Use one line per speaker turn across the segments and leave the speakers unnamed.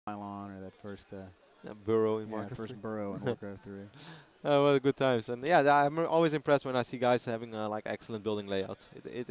pylon or that first
Burrow in
yeah,
Warcraft 3.
first burrow in Warcraft 3.
Well, good times. And yeah, I'm always impressed when I see guys having like excellent building layouts. It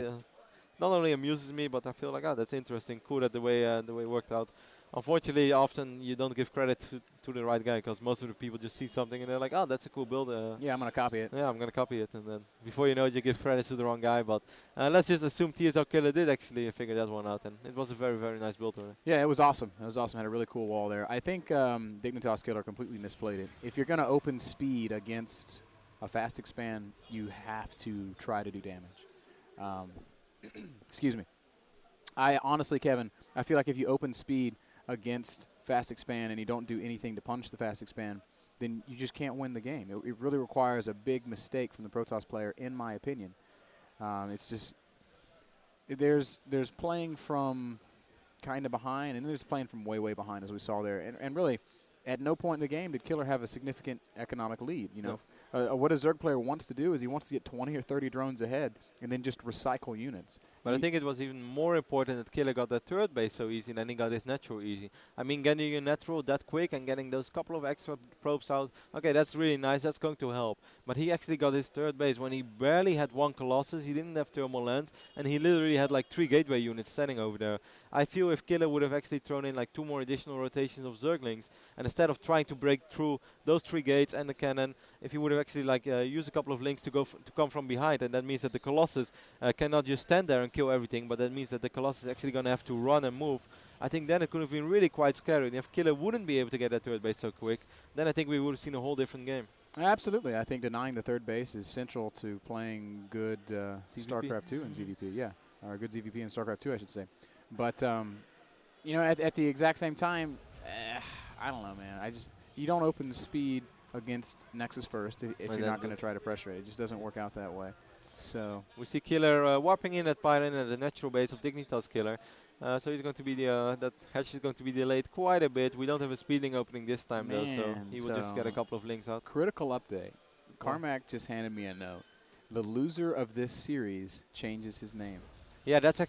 not only amuses me, but I feel like, oh, that's interesting, cool that the way it worked out. Unfortunately, often you don't give credit to the right guy because most of the people just see something and they're like, oh, that's a cool build.
Yeah, I'm gonna copy it.
Yeah, I'm gonna copy it, and then before you know it, you give credit to the wrong guy. But let's just assume TSLKiller did actually figure that one out, and it was a very, very nice build.
Yeah, it was awesome. It was awesome. Had a really cool wall there. I think Dignitas Killer completely misplayed it. If you're gonna open speed against a fast expand, you have to try to do damage. Excuse me. I honestly, Kevin, I feel like if you open speed against fast expand and you don't do anything to punish the fast expand, then you just can't win the game. It really requires a big mistake from the Protoss player, in my opinion. It's just there's playing from kind of behind, and there's playing from way behind, as we saw there. And really, at no point in the game did Killer have a significant economic lead. You know, what a Zerg player wants to do is he wants to get 20 or 30 drones ahead and then just recycle units.
But I think it was even more important that Killer got that third base so easy than he got his natural easy. I mean, getting your natural that quick and getting those couple of extra probes out, okay, that's really nice, that's going to help. But he actually got his third base when he barely had one Colossus, he didn't have thermal lens, and he literally had like 3 gateway units standing over there. I feel if Killer would have actually thrown in like 2 more additional rotations of Zerglings, and instead of trying to break through those 3 gates and the cannon, if he would have actually like used a couple of links to come from behind, and that means that the Colossus cannot just stand there and kill everything, but that means that the Colossus is actually going to have to run and move. I think then it could have been really quite scary. And if Killer wouldn't be able to get that third base so quick, then I think we would have seen a whole different game.
Absolutely. I think denying the third base is central to playing good StarCraft 2 and ZVP, yeah. Or good ZVP in StarCraft 2, I should say. But, you know, at the exact same time, I don't know, man. You don't open the speed against Nexus first if you're not going to try to pressure it. It just doesn't work out that way. So
we see Killer warping in at Pylon at the natural base of Dignitas Killer. So he's going to be that hatch is going to be delayed quite a bit. We don't have a speeding opening this time though, so he will just get a couple of links out.
Critical update. Carmack just handed me a note. The loser of this series changes his name.
Yeah, that's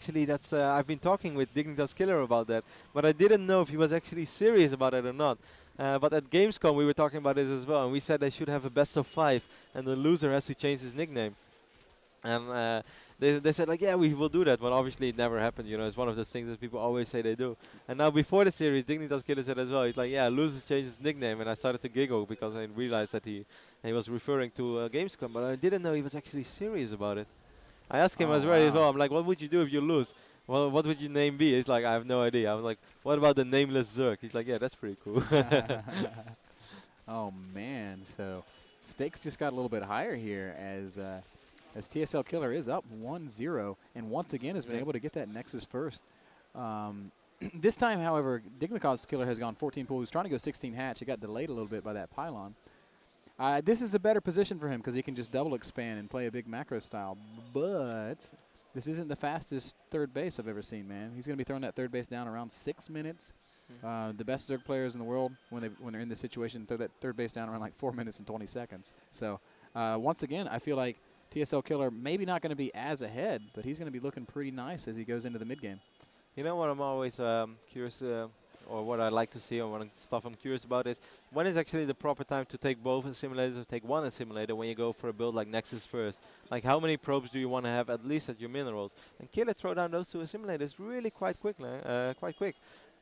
I've been talking with Dignitas Killer about that, but I didn't know if he was actually serious about it or not. But at Gamescom we were talking about this as well, and we said they should have a best of 5, and the loser has to change his nickname. And they said like, yeah, we will do that, but obviously it never happened. You know, it's one of those things that people always say they do. And now before the series, Dignitas Killer said as well, he's like, yeah, loser changed his nickname, and I started to giggle because I realized that he was referring to Gamescom, but I didn't know he was actually serious about it. I asked him as well. I'm like, what would you do if you lose? Well, what would your name be? He's like, I have no idea. I was like, what about the nameless Zerg? He's like, yeah, that's pretty cool.
Oh man, so stakes just got a little bit higher here as TSLKiller is up 1-0 and once again has been able to get that Nexus first. This time, however, Dignitas Killer has gone 14 pool. He was trying to go 16 hatch. It got delayed a little bit by that pylon. This is a better position for him because he can just double expand and play a big macro style. But this isn't the fastest third base I've ever seen, man. He's going to be throwing that third base down around 6 minutes. The best Zerg players in the world, when they're in this situation, throw that third base down around like 4 minutes and 20 seconds. So once again, I feel like TSLKiller maybe not going to be as ahead, but he's going to be looking pretty nice as he goes into the mid game.
You know what I'm always curious, or what I like to see, or what stuff I'm curious about is when is actually the proper time to take both simulators or take one assimilator when you go for a build like Nexus first. Like how many probes do you want to have at least at your minerals? And Killer throw down those 2 assimilators really quite quick.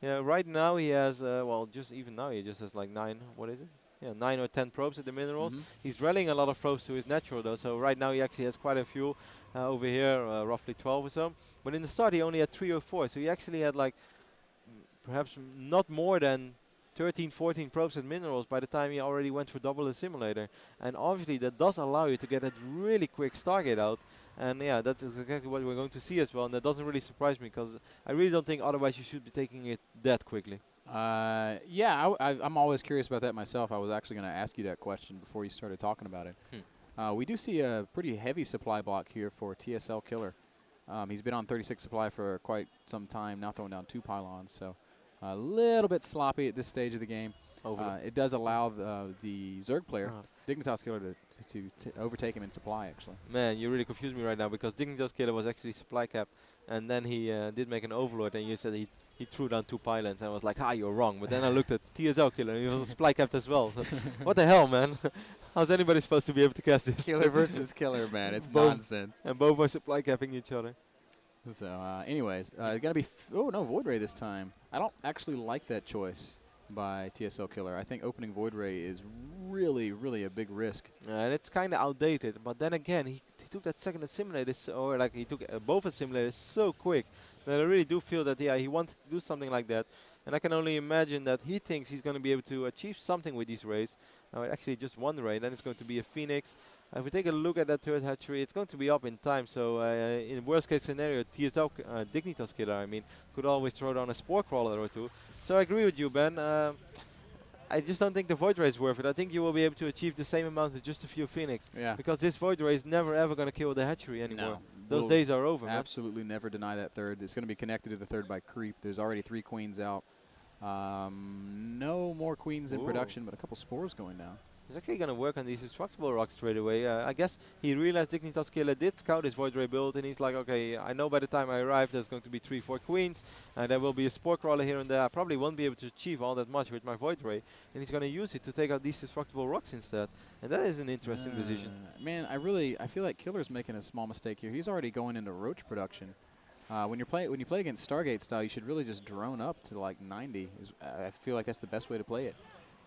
Yeah, right now he has, well, just even now he just has like 9, what is it? Yeah, 9 or 10 probes at the minerals. He's rallying a lot of probes to his natural though, so right now he actually has quite a few over here, roughly 12 or so. But in the start he only had 3 or 4, so he actually had like perhaps not more than 13, 14 probes at minerals by the time he already went for double assimilator. And obviously that does allow you to get a really quick Stargate out. And yeah, that's exactly what we're going to see as well. And that doesn't really surprise me because I really don't think otherwise you should be taking it that quickly.
Yeah, I'm always curious about that myself. I was actually going to ask you that question before you started talking about it. We do see a pretty heavy supply block here for TSLKiller. He's been on 36 supply for quite some time, now throwing down 2 pylons. So a little bit sloppy at this stage of the game. It does allow the Zerg player, Dignitas Killer, to overtake him in supply, actually.
Man, you really confused me right now because Dignitas Killer was actually supply cap, and then he did make an overlord, and you said he he threw down 2 pylons, and I was like, ah, you're wrong. But then I looked at TSLKiller, and he was a supply capped as well. So what the hell, man? How's anybody supposed to be able to cast this?
Killer versus killer, man. It's
Both.
nonsense.
And both are supply capping each other.
So, anyways, gonna be. Oh no, Void Ray this time. I don't actually like that choice by TSLKiller. I think opening Void Ray is really, really a big risk.
And it's kind of outdated. But then again, he took that second assimilator, or like he took both assimilators so quick that I really do feel that he wants to do something like that. And I can only imagine that he thinks he's going to be able to achieve something with these rays. Actually, just one ray. Then it's going to be a Phoenix. If we take a look at that third hatchery, it's going to be up in time. So in worst case scenario, Dignitas killer, I mean, could always throw down a spore crawler or two. So I agree with you, Ben. I just don't think the Void Ray is worth it. I think you will be able to achieve the same amount with just a few Phoenix.
Yeah.
Because this Void Ray is never ever going to kill the hatchery anymore.
No.
Those days are over, man.
Absolutely never deny that third. It's going to be connected to the third by creep. There's already 3 queens out. No more queens in production, but a couple spores going down.
He's actually going to work on these destructible rocks straight away. I guess he realized Dignitas Killer did scout his Void Ray build, and he's like, okay, I know by the time I arrive there's going to be 3-4 queens, and there will be a spore crawler here and there. I probably won't be able to achieve all that much with my Void Ray, and he's going to use it to take out these destructible rocks instead. And that is an interesting decision.
Man, I feel like Killer's making a small mistake here. He's already going into roach production. When you play against Stargate style, you should really just drone up to like 90. I feel like that's the best way to play it.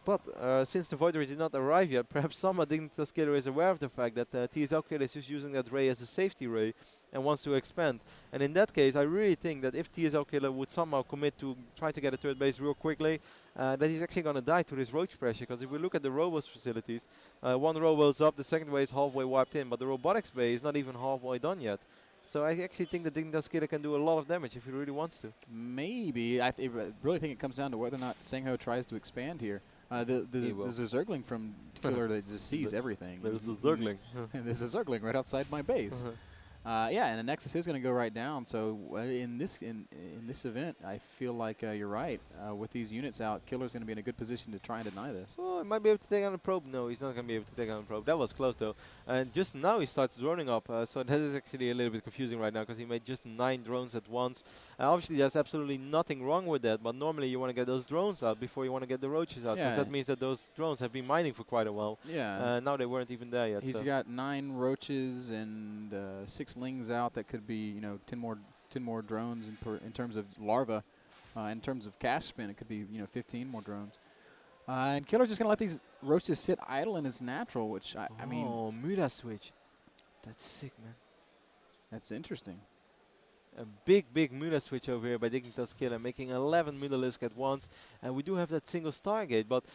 But since the Void Ray did not arrive yet, perhaps some Dignitas Killer is aware of the fact that TSLKiller is just using that ray as a safety ray and wants to expand. And in that case, I really think that if TSLKiller would somehow commit to try to get a third base real quickly, that he's actually going to die to this roach pressure. Because if we look at the robots facilities, one robo is up, the second way is halfway wiped in, but the robotics bay is not even halfway done yet. So I actually think that Dignitas Killer can do a lot of damage if he really wants to.
Maybe. I really think it comes down to whether or not Sengho tries to expand here. There's a Zergling from Killer that just sees everything.
There's the Zergling.
And there's a Zergling right outside my base. Yeah, and the Nexus is going to go right down. So in this event, I feel like you're right. With these units out, Killer's going to be in a good position to try and deny this.
Oh, he might be able to take on a probe. No, he's not going to be able to take on a probe. That was close, though. And just now he starts droning up. So that is actually a little bit confusing right now because he made just 9 drones at once. Obviously, there's absolutely nothing wrong with that. But normally you want to get those drones out before you want to get the roaches out. Because that means that those drones have been mining for quite a while.
Yeah.
Now they weren't even there yet.
He's got 9 roaches and 6 lings out. That could be, 10 more drones in terms of larva. In terms of cash spin, it could be 15 more drones. And Killer's just gonna let these roaches sit idle in his natural, which I mean.
Oh, Muda switch. That's sick, man.
That's interesting.
A big Muda switch over here by Dignitas Killer, making 11 mutalisk at once. And we do have that single Stargate, but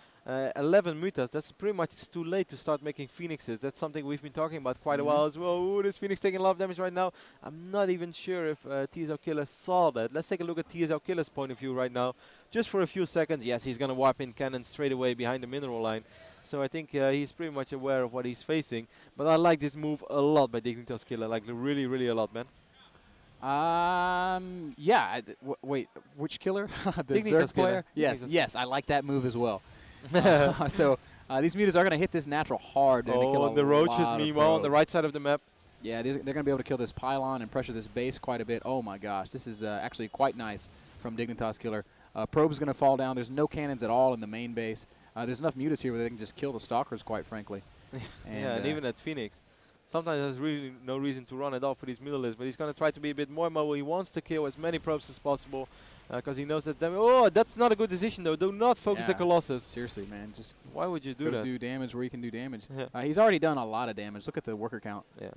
11 mutas, that's pretty much too late to start making Phoenixes. That's something we've been talking about quite a while as well. Ooh, this Phoenix taking a lot of damage right now. I'm not even sure if TSLKiller saw that. Let's take a look at TSLKiller's point of view right now. Just for a few seconds, yes, he's going to wipe in cannon straight away behind the mineral line. So I think he's pretty much aware of what he's facing. But I like this move a lot by Dignitas Killer, like really, really a lot, man.
Yeah. Wait, which Killer? The Zerg player? Yes, I like that move as well. So these mutas are going to hit this natural hard.
Oh, the roaches, meanwhile, on the right side of the map.
Yeah, they're going to be able to kill this pylon and pressure this base quite a bit. Oh my gosh, this is actually quite nice from Dignitas Killer. Probe's going to fall down. There's no cannons at all in the main base. There's enough mutas here where they can just kill the stalkers, quite frankly.
And even at Phoenix. Sometimes there's really no reason to run it off for these mutalisks, but he's going to try to be a bit more mobile. He wants to kill as many probes as possible because he knows that. Oh, that's not a good decision, though. Do not focus the Colossus.
Seriously, man. Just
why would you do that?
Do damage where you can do damage. He's already done a lot of damage. Look at the worker count.
Yeah.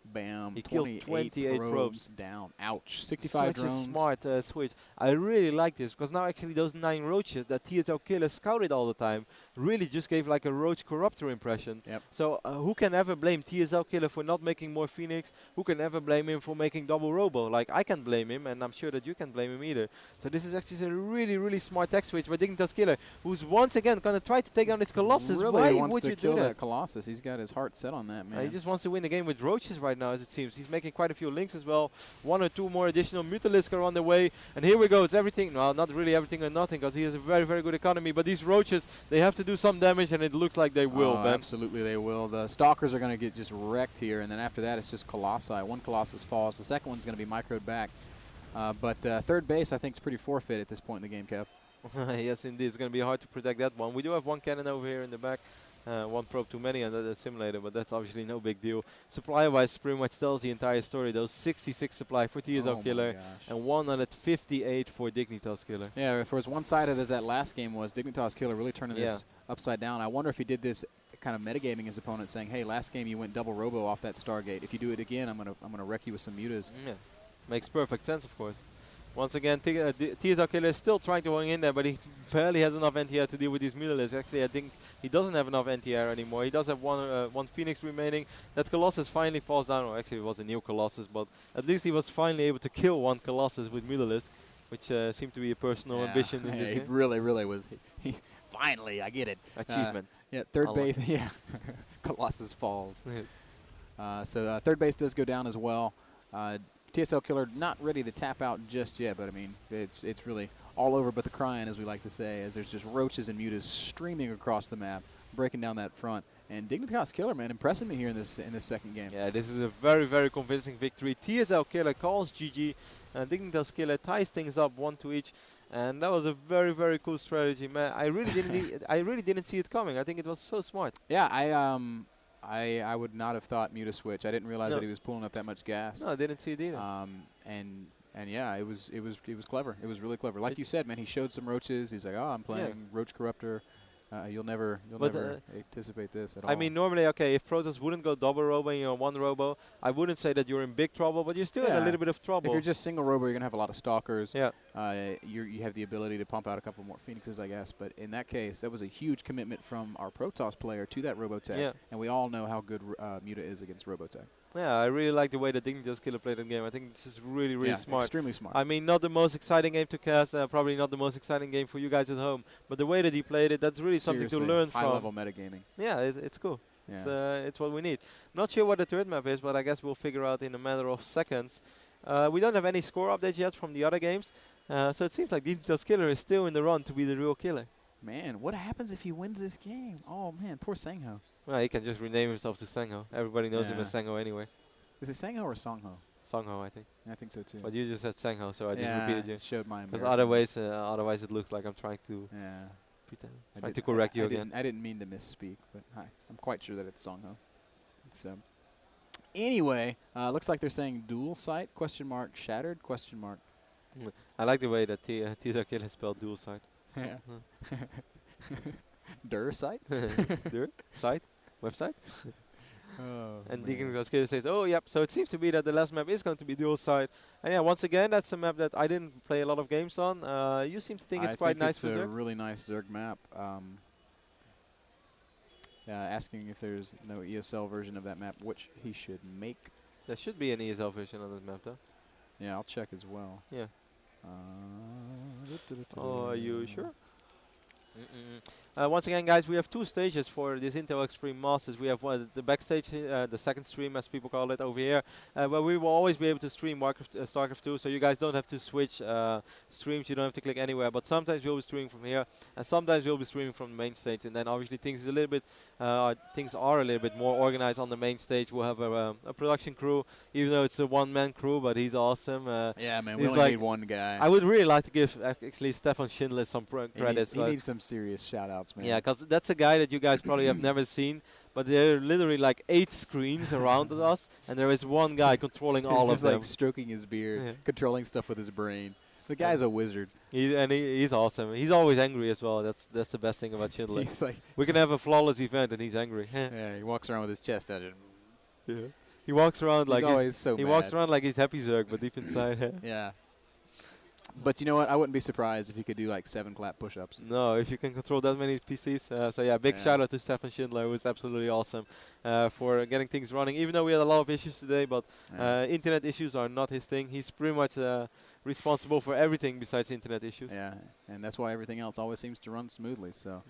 Bam.
He killed 28 probes
down. Ouch. 65 drones.
Such a smart switch. I really like this because now actually those 9 roaches that TSLKiller scouted all the time really just gave like a roach corruptor impression.
Yep.
So who can ever blame TSLKiller for not making more Phoenix? Who can ever blame him for making double robo? Like I can blame him, and I'm sure that you can blame him either. So this is actually a really, really smart tech switch by Dignitas Killer, who's once again going to try to take down this Colossus.
Really
Why
wants
would
to
you
kill
do
that Colossus. He's got his heart set on that, man.
He just wants to win the game with roaches right now, as it seems. He's making quite a few links as well. 1 or 2 more additional mutalisk are on the way. And here we go. It's everything. Well, not really everything or nothing, because he has a very, very good economy. But these roaches, they have to do some damage, and it looks like they will, Ben.
Absolutely they will. The stalkers are going to get just wrecked here, and then after that it's just Colossi. 1 Colossus falls. The second one's going to be microed back. But third base, I think, is pretty forfeit at this point in the game, Kev.
Yes, indeed. It's going to be hard to protect that one. We do have one cannon over here in the back. One probe too many under the simulator, but that's obviously no big deal. Supply-wise, pretty much tells the entire story. Those 66 supply for TSLKiller and 158 for Dignitas Killer.
Yeah, for as one-sided as that last game was, Dignitas Killer really turning this upside down. I wonder if he did this kind of metagaming his opponent, saying, "Hey, last game you went double robo off that Stargate. If you do it again, I'm gonna wreck you with some mutas."
Yeah, makes perfect sense, of course. Once again, TSLKiller is still trying to hang in there, but he barely has enough NTR to deal with these mutalisks. Actually, I think he doesn't have enough NTR anymore. He does have one Phoenix remaining. That Colossus finally falls down, or actually it was a new Colossus, but at least he was finally able to kill one Colossus with mutalisk, which seemed to be a personal ambition in this game.
It really was. He finally, I get it.
Achievement.
Yeah, third base, yeah. Colossus falls. So third base does go down as well. TSLKiller not ready to tap out just yet, but I mean, it's really all over but the crying, as we like to say, as there's just roaches and mutas streaming across the map, breaking down that front. And Dignitas Killer, man, impressing me here in this second game.
Yeah, this is a very, very convincing victory. TSLKiller calls GG, and Dignitas Killer ties things up 1-2 each. And that was a very, very cool strategy, man. I really didn't, I really didn't see it coming. I think it was so smart.
Yeah, I would not have thought muta switch. I didn't realize that he was pulling up that much gas.
No, I didn't see it either.
And yeah, it was clever. It was really clever. Like you said, man, he showed some roaches. He's like, oh, I'm playing Roach Corruptor. You'll never anticipate this at all.
I mean, normally, okay, if Protoss wouldn't go double robo and you're on one robo, I wouldn't say that you're in big trouble, but you're still in a little bit of trouble.
If you're just single robo, you're gonna have a lot of stalkers.
Yeah.
You have the ability to pump out a couple more Phoenixes, I guess. But in that case, that was a huge commitment from our Protoss player to that Robotech.
Yeah.
And we all know how good Muta is against Robotech.
Yeah, I really like the way that Dignitas Killer played that game. I think this is really, really smart.
Extremely smart.
I mean, not the most exciting game to cast, probably not the most exciting game for you guys at home, but the way that he played it, that's really something to learn from.
High-level metagaming.
Yeah, it's cool.
Yeah.
It's what we need. Not sure what the third map is, but I guess we'll figure out in a matter of seconds. We don't have any score updates yet from the other games, so it seems like Dignitas Killer is still in the run to be the real killer.
Man, what happens if he wins this game? Oh, man, poor Sangho.
Well, he can just rename himself to Sangho. Everybody knows him as Sangho anyway.
Is it Sangho or Songho?
Songho, I think.
I think so too.
But you just said Sangho, so I just repeated you.
Showed my
because otherwise it looks like I'm trying to pretend. Trying to correct you again.
I didn't mean to misspeak, but I'm quite sure that it's Songho. So anyway, looks like they're saying dual site ? Shattered ?
I like the way that TSLKiller has spelled dual site.
Yeah. Dur site?
Dur site? Website?
Oh,
and Dignitas Killer says, oh, yep, so it seems to be that the last map is going to be dual side. And yeah, once again, that's a map that I didn't play a lot of games on. You seem to think it's quite nice for Zerg?
It's a really nice Zerg map. Asking if there's no ESL version of that map, which he should make.
There should be an ESL version of this map, though.
Yeah, I'll check as well.
Yeah. Are you sure? Once again, guys, we have two stages for this Intel Extreme Masters. We have the backstage, the second stream, as people call it, over here, where we will always be able to stream Starcraft 2, so you guys don't have to switch streams. You don't have to click anywhere. But sometimes we'll be streaming from here, and sometimes we'll be streaming from the main stage. And then obviously things are a little bit more organized on the main stage. We'll have a production crew, even though it's a one-man crew, but he's awesome.
Yeah, man, we only need one guy.
I would really like to give actually Stefan Schindler some credits.
He needs some serious shout-outs, man.
Yeah, because that's a guy that you guys probably have never seen, but there are literally like 8 screens around us, and there is one guy controlling all of them.
He's like stroking his beard, controlling stuff with his brain. The guy's a wizard.
He's awesome. He's always angry as well. That's the best thing about Schindler.
He's like
we can have a flawless event, and he's angry.
Yeah, he walks around with his chest out.
Yeah. He walks around like
he
walks around like he's happy Zerg, but deep inside.
Yeah. But you know what? I wouldn't be surprised if he could do like 7 clap push-ups.
No, if you can control that many PCs. So yeah, big shout out to Stefan Schindler, who was absolutely awesome for getting things running. Even though we had a lot of issues today, but internet issues are not his thing. He's pretty much responsible for everything besides internet issues.
Yeah, and that's why everything else always seems to run smoothly. So